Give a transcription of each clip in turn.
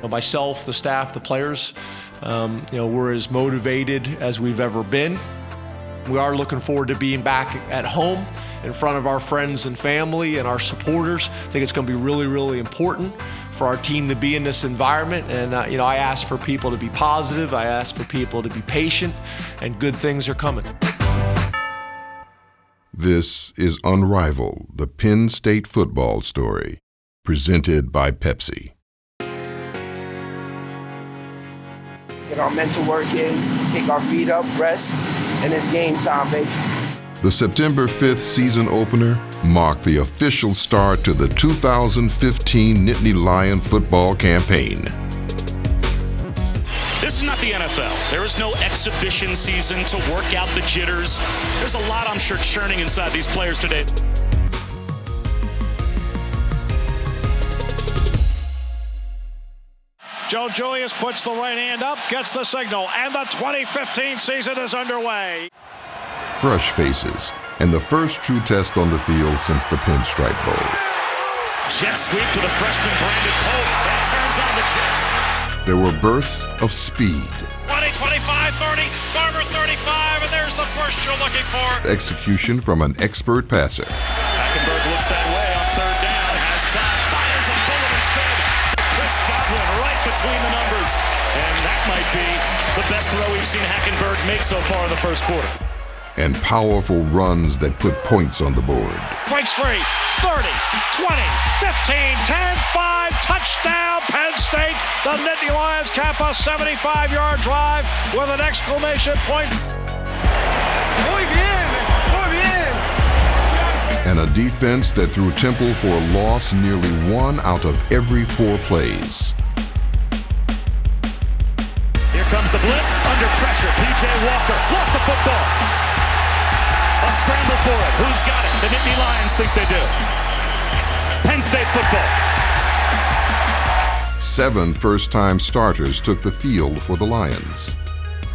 Myself, the staff, the players, we're as motivated as we've ever been. We are looking forward to being back at home in front of our friends and family and our supporters. I think it's going to be really, really important for our team to be in this environment. And, I ask for people to be positive. I ask for people to be patient, and good things are coming. This is Unrivaled, the Penn State football story, presented by Pepsi. Get our mental work in, kick our feet up, rest, and it's game time, baby. The September 5th season opener marked the official start to the 2015 Nittany Lion football campaign. This is not the NFL. There is no exhibition season to work out the jitters. There's a lot, I'm sure, churning inside these players today. Joe Julius puts the right hand up, gets the signal, and the 2015 season is underway. Fresh faces, and the first true test on the field since the Pinstripe Bowl. Jet sweep to the freshman Brandon Pope, and turns on the Jets. There were bursts of speed. 20, 25, 30, Farmer 35, and there's the burst you're looking for. Execution from an expert passer. Hackenberg looks that way on third down, has time, fires a bullet instead to Chris Godwin right between the numbers. And that might be the best throw we've seen Hackenberg make so far in the first quarter. And powerful runs that put points on the board. Breaks free, 30, 20, 15, 10, 5, touchdown, Penn State. The Nittany Lions cap a 75-yard drive with an exclamation point. Muy bien, muy bien. And a defense that threw Temple for a loss nearly 1 out of every 4 plays. Here comes the blitz, under pressure, P.J. Walker, lost the football. A scramble for it. Who's got it? The Nittany Lions think they do. Penn State football. 7 first-time starters took the field for the Lions.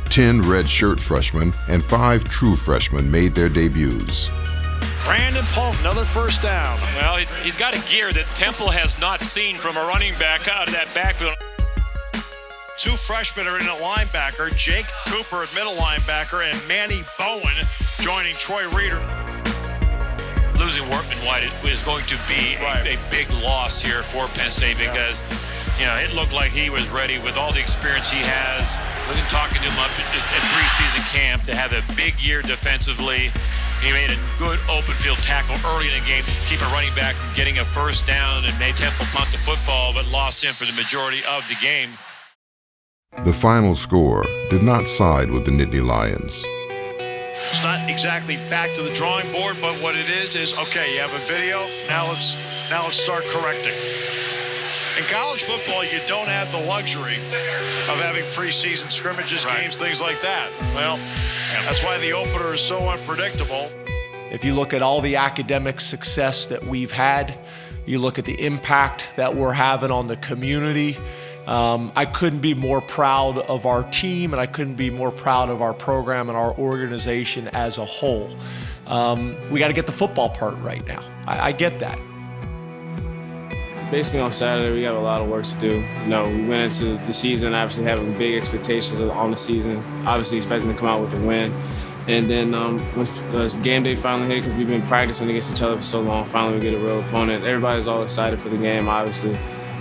10 redshirt freshmen and 5 true freshmen made their debuts. Brandon Polk, another first down. Well, he's got a gear that Temple has not seen from a running back out of that backfield. 2 freshmen are in a linebacker, Jake Cooper at middle linebacker, and Manny Bowen joining Troy Reeder. Losing Workman White is going to be a big loss here for Penn State because, it looked like he was ready with all the experience he has. Wasn't talking to him up at preseason camp to have a big year defensively. He made a good open field tackle early in the game to keep a running back from getting a first down and made Temple punt the football, but lost him for the majority of the game. The final score did not side with the Nittany Lions. It's not exactly back to the drawing board, but what it is okay, you have a video, now let's start correcting. In college football, you don't have the luxury of having preseason scrimmages, games, things like that. Well, that's why the opener is so unpredictable. If you look at all the academic success that we've had, you look at the impact that we're having on the community, I couldn't be more proud of our team, and I couldn't be more proud of our program and our organization as a whole. We got to get the football part right now. I get that. Basically on Saturday, we have a lot of work to do. We went into the season obviously having big expectations on the season, obviously expecting to come out with a win. And then when game day finally hit, because we've been practicing against each other for so long, finally we get a real opponent. Everybody's all excited for the game, obviously.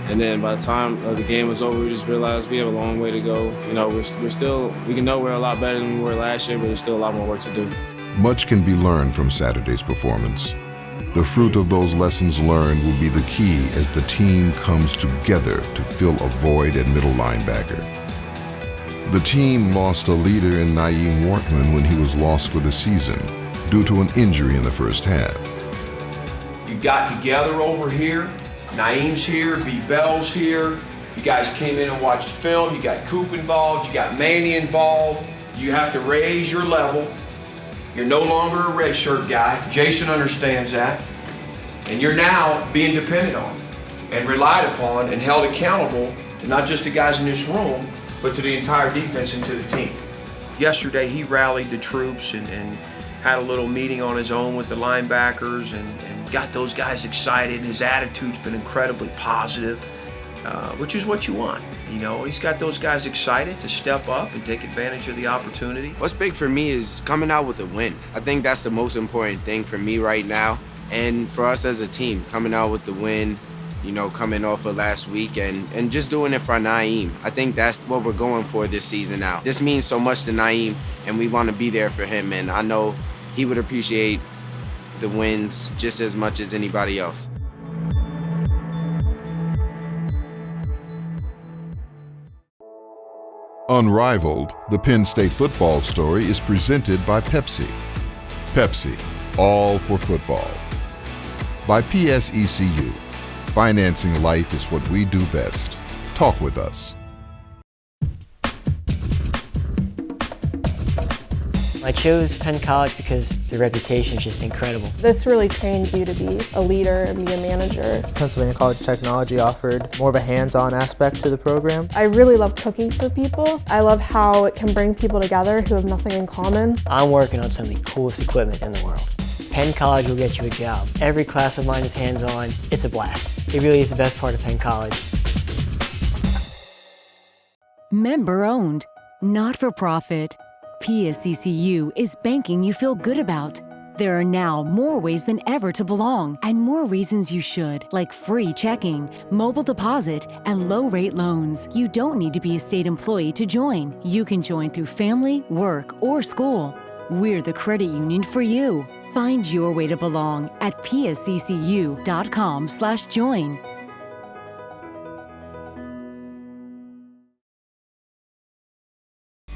And then by the time the game was over, we just realized we have a long way to go. We can know we're a lot better than we were last year, but there's still a lot more work to do. Much can be learned from Saturday's performance. The fruit of those lessons learned will be the key as the team comes together to fill a void at middle linebacker. The team lost a leader in Naeem Workman when he was lost for the season due to an injury in the first half. You got together over here. Naeem's here, B. Bell's here. You guys came in and watched film. You got Coop involved. You got Manny involved. You have to raise your level. You're no longer a redshirt guy. Jason understands that. And you're now being depended on and relied upon and held accountable to not just the guys in this room, but to the entire defense and to the team. Yesterday, he rallied the troops and had a little meeting on his own with the linebackers and got those guys excited. His attitude's been incredibly positive. which is what you want. You know, he's got those guys excited to step up and take advantage of the opportunity. What's big for me is coming out with a win. I think that's the most important thing for me right now. And for us as a team, coming out with the win, you know, coming off of last week and just doing it for Naeem. I think that's what we're going for this season now. This means so much to Naeem, and we want to be there for him. And I know he would appreciate the wins just as much as anybody else. Unrivaled, the Penn State football story is presented by Pepsi. Pepsi, all for football. By PSECU, financing life is what we do best. Talk with us. I chose Penn College because the reputation is just incredible. This really trains you to be a leader and be a manager. Pennsylvania College of Technology offered more of a hands-on aspect to the program. I really love cooking for people. I love how it can bring people together who have nothing in common. I'm working on some of the coolest equipment in the world. Penn College will get you a job. Every class of mine is hands-on. It's a blast. It really is the best part of Penn College. Member-owned, not-for-profit. PSECU is banking you feel good about. There are now more ways than ever to belong and more reasons you should, like free checking, mobile deposit, and low-rate loans. You don't need to be a state employee to join. You can join through family, work, or school. We're the credit union for you. Find your way to belong at psccu.com/join.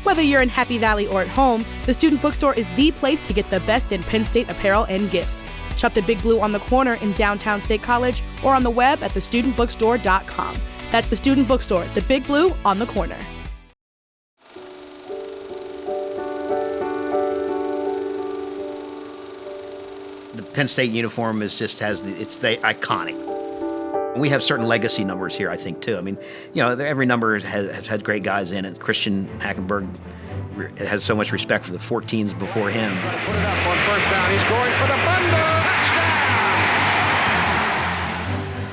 Whether you're in Happy Valley or at home, the Student Bookstore is the place to get the best in Penn State apparel and gifts. Shop the Big Blue on the corner in downtown State College or on the web at thestudentbookstore.com. That's the Student Bookstore, the Big Blue on the corner. The Penn State uniform is just it's the iconic. We have certain legacy numbers here, I think, too. I mean, you know, every number has had great guys in it. Christian Hackenberg has so much respect for the 14s before him. Put it up on first down. He's going for the bundle. Touchdown!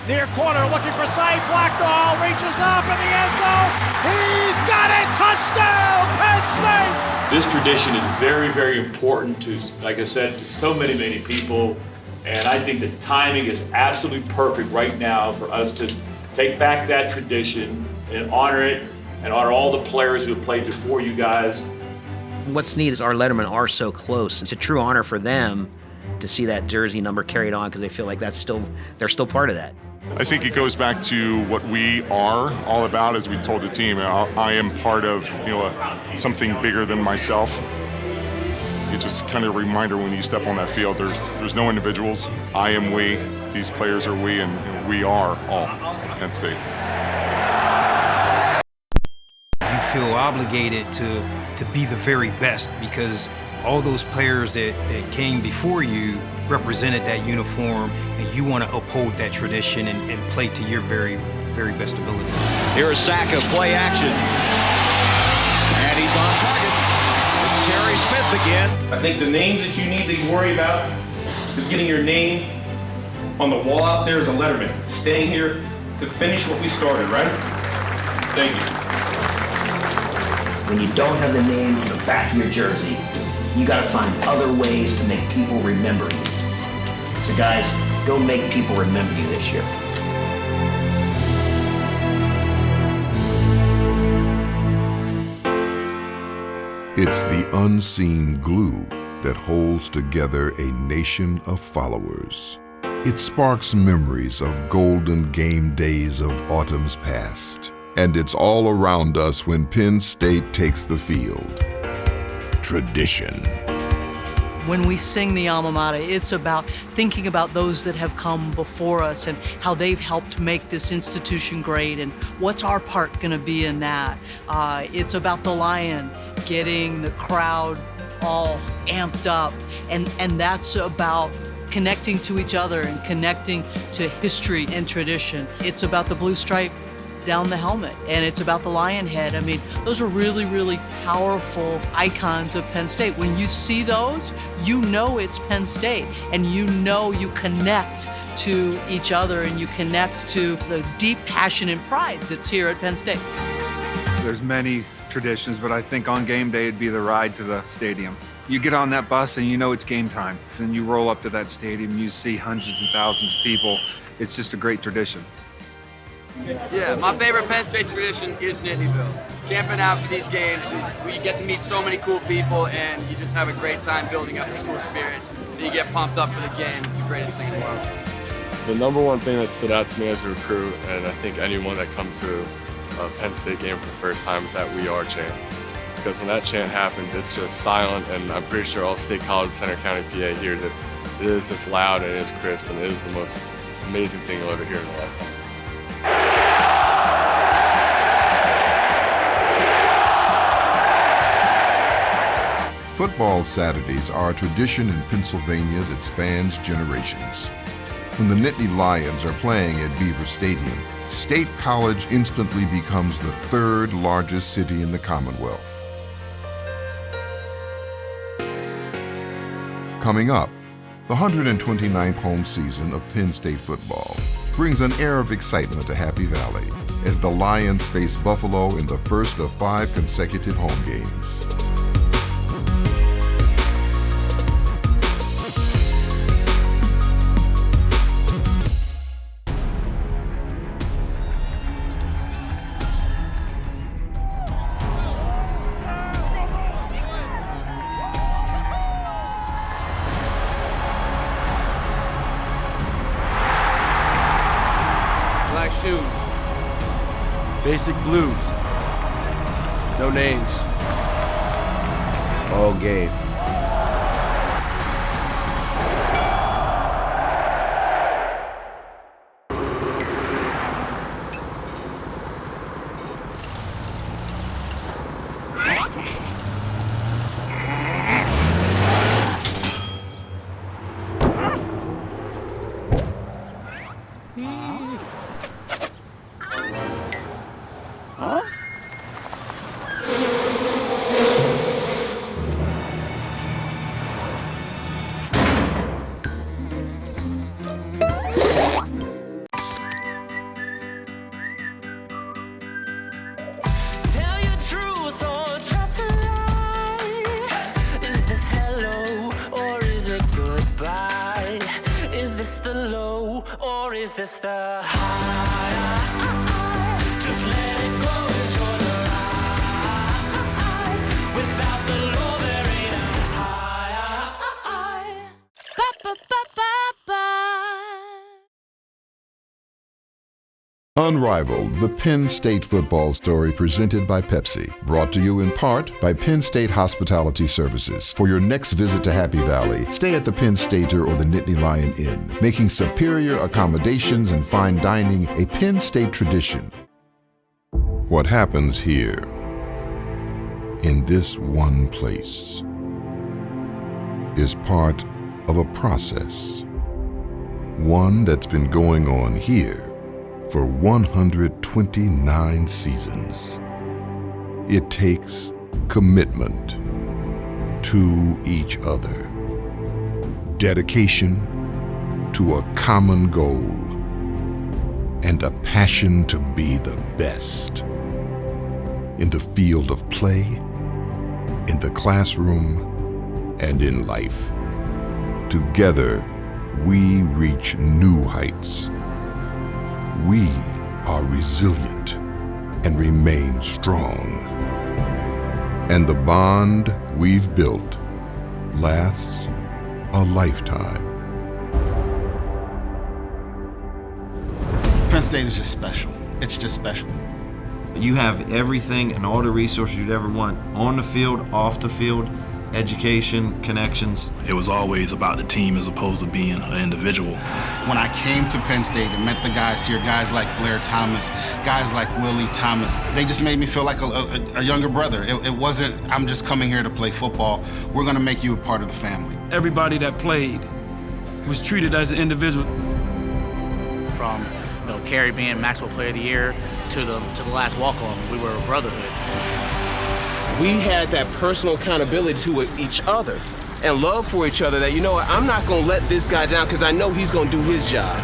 Near corner, looking for sight. Blackall reaches up in the end zone. He's got it. Touchdown, Penn State! This tradition is very, very important to, like I said, to so many, many people. And I think the timing is absolutely perfect right now for us to take back that tradition and honor it and honor all the players who have played before you guys. What's neat is our lettermen are so close. It's a true honor for them to see that jersey number carried on because they feel like they're still part of that. I think it goes back to what we are all about, as we told the team. I am part of something bigger than myself. It's just kind of a reminder when you step on that field, there's no individuals. I am we, these players are we, and we are all Penn State. You feel obligated to be the very best because all those players that came before you represented that uniform, and you want to uphold that tradition and play to your very, very best ability. Here's Saka, play action. And he's on target. Terry Smith again. I think the names that you need to worry about is getting your name on the wall out there as a letterman. Staying here to finish what we started, right? Thank you. When you don't have the name on the back of your jersey, you got to find other ways to make people remember you. So guys, go make people remember you this year. It's the unseen glue that holds together a nation of followers. It sparks memories of golden game days of autumns past. And it's all around us when Penn State takes the field. Tradition. When we sing the alma mater, it's about thinking about those that have come before us and how they've helped make this institution great and what's our part gonna be in that. It's about the Lion getting the crowd all amped up, and that's about connecting to each other and connecting to history and tradition. It's about the blue stripe down the helmet, and it's about the lion head. I mean, those are really, really powerful icons of Penn State. When you see those, you know it's Penn State, and you know you connect to each other, and you connect to the deep passion and pride that's here at Penn State. There's many traditions, but I think on game day it'd be the ride to the stadium. You get on that bus and you know it's game time. Then you roll up to that stadium, you see hundreds and thousands of people. It's just a great tradition. Yeah, my favorite Penn State tradition is Nittanyville. Camping out for these games is we get to meet so many cool people, and you just have a great time building up the school spirit. And you get pumped up for the game. It's the greatest thing in the world. The number one thing that stood out to me as a recruit, and I think anyone that comes to a Penn State game for the first time, is that "We Are" chant. Because when that chant happens, it's just silent, and I'm pretty sure all State College, Center County, PA hears it. It is just loud and it is crisp, and it is the most amazing thing you'll ever hear in a lifetime. Football Saturdays are a tradition in Pennsylvania that spans generations. When the Nittany Lions are playing at Beaver Stadium, State College instantly becomes the third largest city in the Commonwealth. Coming up, the 129th home season of Penn State football brings an air of excitement to Happy Valley as the Lions face Buffalo in the first of 5 consecutive home games. Shoes. Basic blues. No names. All game. Or is this the high? Just let it go, enjoy the ride. Without the low, there ain't a high. Unrivaled, the Penn State football story presented by Pepsi. Brought to you in part by Penn State Hospitality Services. For your next visit to Happy Valley, stay at the Penn Stater or the Nittany Lion Inn, making superior accommodations and fine dining a Penn State tradition. What happens here, in this one place, is part of a process. One that's been going on here for 129 seasons. It takes commitment to each other, dedication to a common goal, and a passion to be the best. In the field of play, in the classroom, and in life. Together, we reach new heights. We are resilient and remain strong. And the bond we've built lasts a lifetime. Penn State is just special. It's just special. You have everything and all the resources you'd ever want on the field, off the field, education, connections. It was always about the team as opposed to being an individual. When I came to Penn State and met the guys here, guys like Blair Thomas, guys like Willie Thomas, they just made me feel like a younger brother. It wasn't, I'm just coming here to play football. We're gonna make you a part of the family. Everybody that played was treated as an individual. From Carey being Maxwell Player of the Year to the last walk-on. We were a brotherhood. We had that personal accountability to each other and love for each other that, you know what, I'm not going to let this guy down because I know he's going to do his job.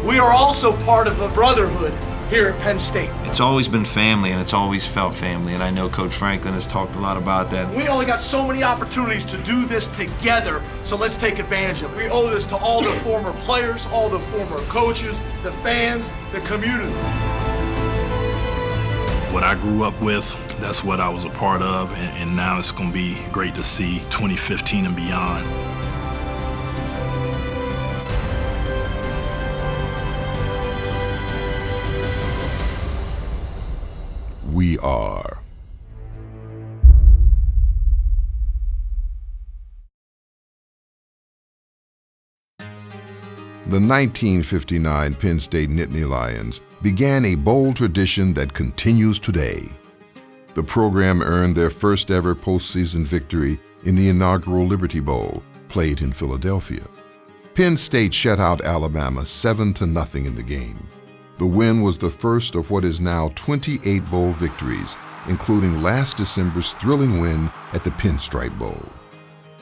We are also part of the brotherhood here at Penn State. It's always been family, and it's always felt family, and I know Coach Franklin has talked a lot about that. We only got so many opportunities to do this together, so let's take advantage of it. We owe this to all the former players, all the former coaches, the fans, the community. What I grew up with, that's what I was a part of, and now it's going to be great to see 2015 and beyond. We are. The 1959 Penn State Nittany Lions began a bold tradition that continues today. The program earned their first ever postseason victory in the inaugural Liberty Bowl, played in Philadelphia. Penn State shut out Alabama 7-0 in the game. The win was the first of what is now 28 bowl victories, including last December's thrilling win at the Pinstripe Bowl.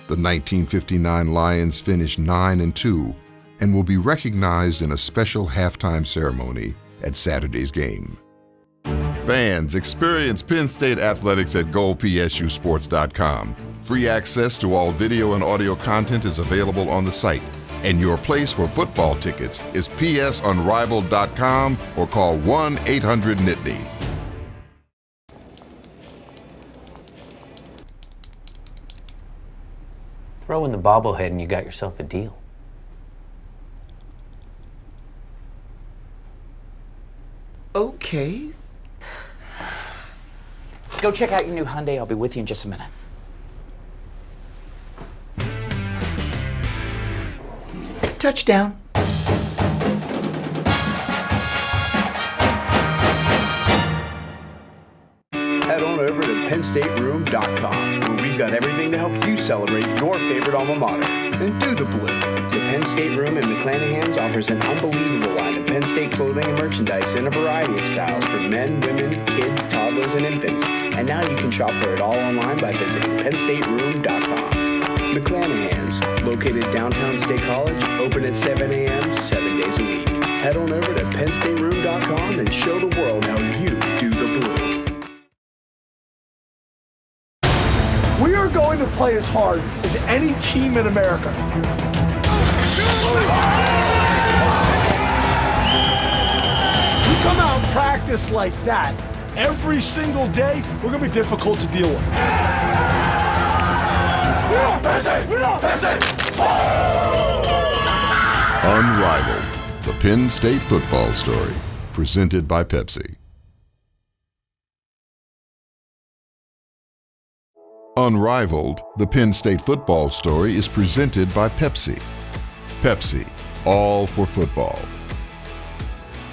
The 1959 Lions finished 9-2 and will be recognized in a special halftime ceremony at Saturday's game. Fans, experience Penn State athletics at GoPSUSports.com. Free access to all video and audio content is available on the site. And your place for football tickets is psunrivaled.com or call 1-800-NITNY. Throw in the bobblehead and you got yourself a deal. Okay. Go check out your new Hyundai. I'll be with you in just a minute. Touchdown. Head on over to PennStateRoom.com, where we've got everything to help you celebrate your favorite alma mater. And do the blue. The Penn State Room in McClanahan's offers an unbelievable line of Penn State clothing and merchandise in a variety of styles for men, women, kids, toddlers, and infants. And now you can shop for it all online by visiting PennStateRoom.com. McClanahan's, located downtown State College, open at 7 a.m. 7 days a week. Head on over to PennStateRoom.com and show the world how you do the blue. We are going to play as hard as any team in America. You come out and practice like that every single day, we're going to be difficult to deal with. Unrivaled, the Penn State football story, presented by Pepsi. Unrivaled, the Penn State football story is presented by Pepsi. Pepsi, all for football.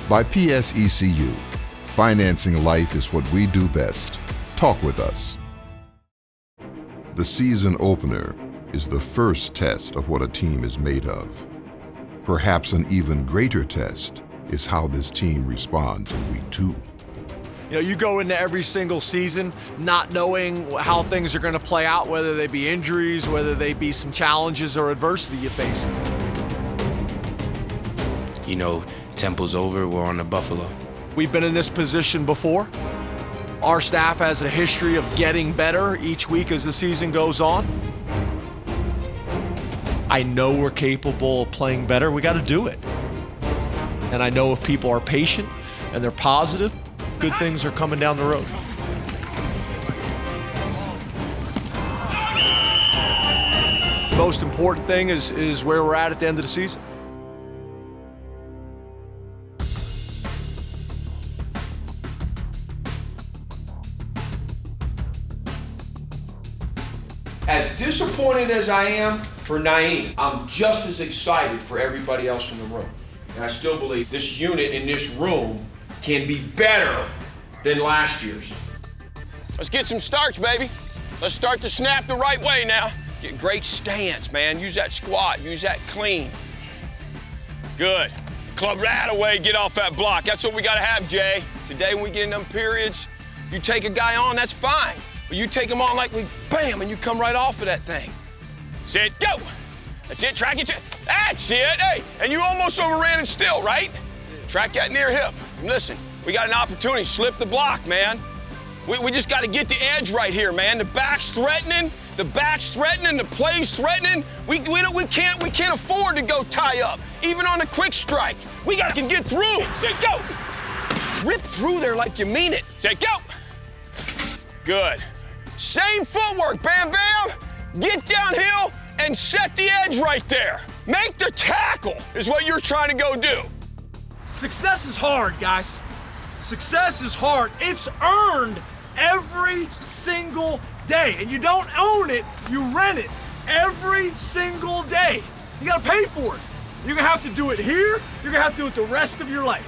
By PSECU, financing life is what we do best. Talk with us. The season opener is the first test of what a team is made of. Perhaps an even greater test is how this team responds in week 2. You know, you go into every single season not knowing how things are going to play out, whether they be injuries, whether they be some challenges or adversity you face. You know, Temple's over, we're on to Buffalo. We've been in this position before. Our staff has a history of getting better each week as the season goes on. I know we're capable of playing better. We got to do it. And I know if people are patient and they're positive, good things are coming down the road. The most important thing is where we're at the end of the season. As disappointed as I am for Naeem, I'm just as excited for everybody else in the room. And I still believe this unit in this room can be better than last year's. Let's get some starts, baby. Let's start the snap the right way now. Get great stance, man. Use that squat, use that clean. Good. Club right away, get off that block. That's what we gotta have, Jay. Today when we get in them periods, you take a guy on, that's fine. But you take him on like we, bam, and you come right off of that thing. Sit, go. That's it, track it. That's it, hey. And you almost overran it still, right? Track that near hip. And listen, we got an opportunity, slip the block, man. We just gotta get the edge right here, man. The back's threatening, the play's threatening. We can't afford to go tie up, even on a quick strike. We gotta get through. Say, go. Rip through there like you mean it. Say, go. Good. Same footwork, bam, bam. Get downhill and set the edge right there. Make the tackle is what you're trying to go do. Success is hard, guys. Success is hard. It's earned every single day. And you don't own it, you rent it every single day. You gotta pay for it. You're gonna have to do it here, you're gonna have to do it the rest of your life.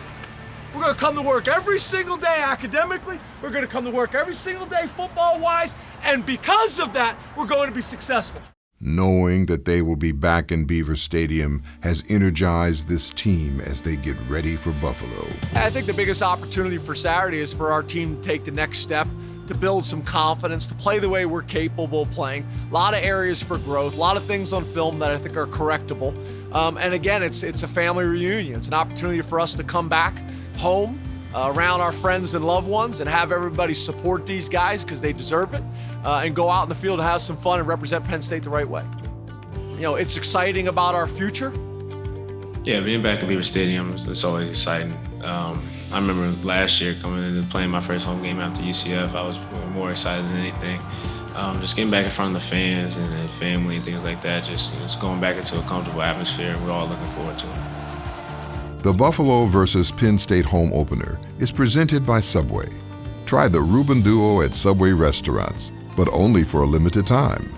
We're gonna come to work every single day academically, we're gonna come to work every single day football-wise, and because of that, we're going to be successful. Knowing that they will be back in Beaver Stadium has energized this team as they get ready for Buffalo. I think the biggest opportunity for Saturday is for our team to take the next step, to build some confidence, to play the way we're capable of playing. A lot of areas for growth, a lot of things on film that I think are correctable. And again, it's a family reunion. It's an opportunity for us to come back home around our friends and loved ones and have everybody support these guys because they deserve it, and go out in the field and have some fun and represent Penn State the right way. You know, it's exciting about our future. Yeah, being back at Beaver Stadium, it's always exciting. I remember last year coming in and playing my first home game after UCF, I was more excited than anything. Just getting back in front of the fans and family and things like that, just going back into a comfortable atmosphere, we're all looking forward to it. The Buffalo versus Penn State home opener is presented by Subway. Try the Reuben Duo at Subway restaurants, but only for a limited time.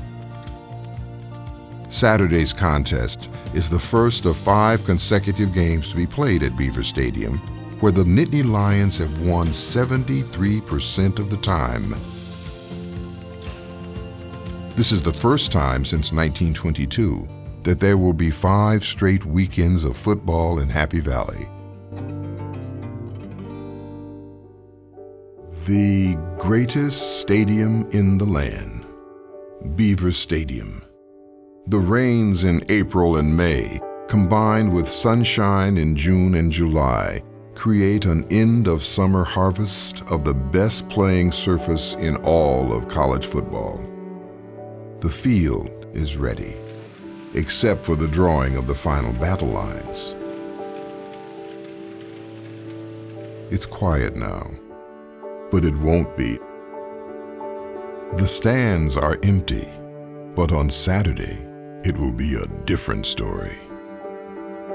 Saturday's contest is the first of 5 consecutive games to be played at Beaver Stadium, where the Nittany Lions have won 73% of the time. This is the first time since 1922 that there will be 5 straight weekends of football in Happy Valley. The greatest stadium in the land, Beaver Stadium. The rains in April and May, combined with sunshine in June and July, create an end-of-summer harvest of the best playing surface in all of college football. The field is ready, except for the drawing of the final battle lines. It's quiet now, but it won't be. The stands are empty, but on Saturday, it will be a different story.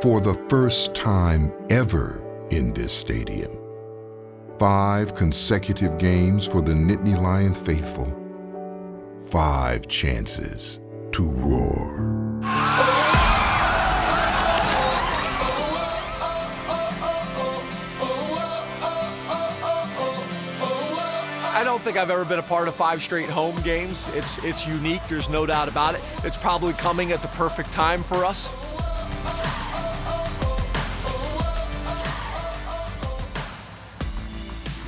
For the first time ever in this stadium, 5 consecutive games for the Nittany Lion faithful, 5 chances to roar. I don't think I've ever been a part of 5 straight home games. It's unique, there's no doubt about it. It's probably coming at the perfect time for us.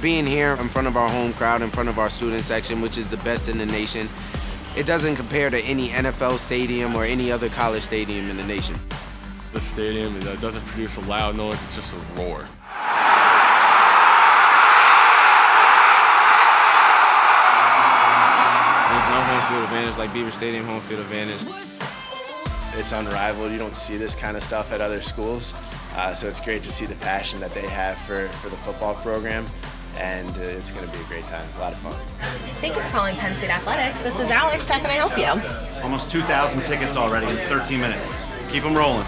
Being here in front of our home crowd, in front of our student section, which is the best in the nation, it doesn't compare to any NFL stadium or any other college stadium in the nation. The stadium doesn't produce a loud noise, it's just a roar. There's no home field advantage like Beaver Stadium home field advantage. It's unrivaled. You don't see this kind of stuff at other schools. So it's great to see the passion that they have for the football program. And it's going to be a great time, a lot of fun. Thank you for calling Penn State Athletics. This is Alex. How can I help you? Almost 2,000 tickets already in 13 minutes. Keep them rolling.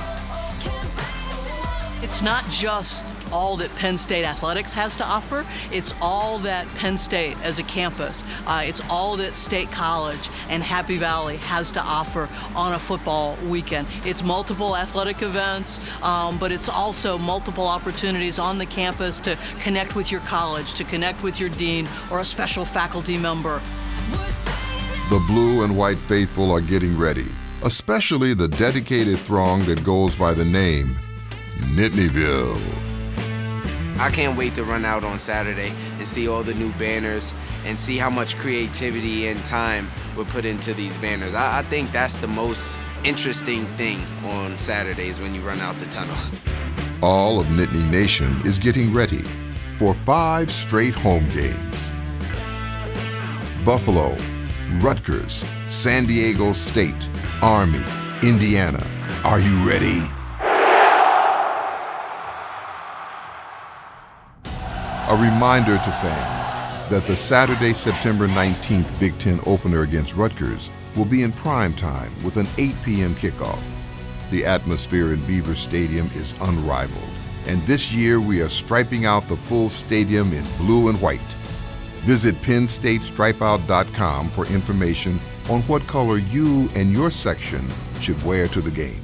It's not just all that Penn State Athletics has to offer, it's all that Penn State as a campus, it's all that State College and Happy Valley has to offer on a football weekend. It's multiple athletic events, but it's also multiple opportunities on the campus to connect with your college, to connect with your dean or a special faculty member. The blue and white faithful are getting ready, especially the dedicated throng that goes by the name Nittanyville. I can't wait to run out on Saturday and see all the new banners and see how much creativity and time were put into these banners. I think that's the most interesting thing on Saturdays when you run out the tunnel. All of Nittany Nation is getting ready for 5 straight home games. Buffalo, Rutgers, San Diego State, Army, Indiana. Are you ready? A reminder to fans that the Saturday, September 19th Big Ten opener against Rutgers will be in prime time with an 8 p.m. kickoff. The atmosphere in Beaver Stadium is unrivaled, and this year we are striping out the full stadium in blue and white. Visit PennStateStripeout.com for information on what color you and your section should wear to the game.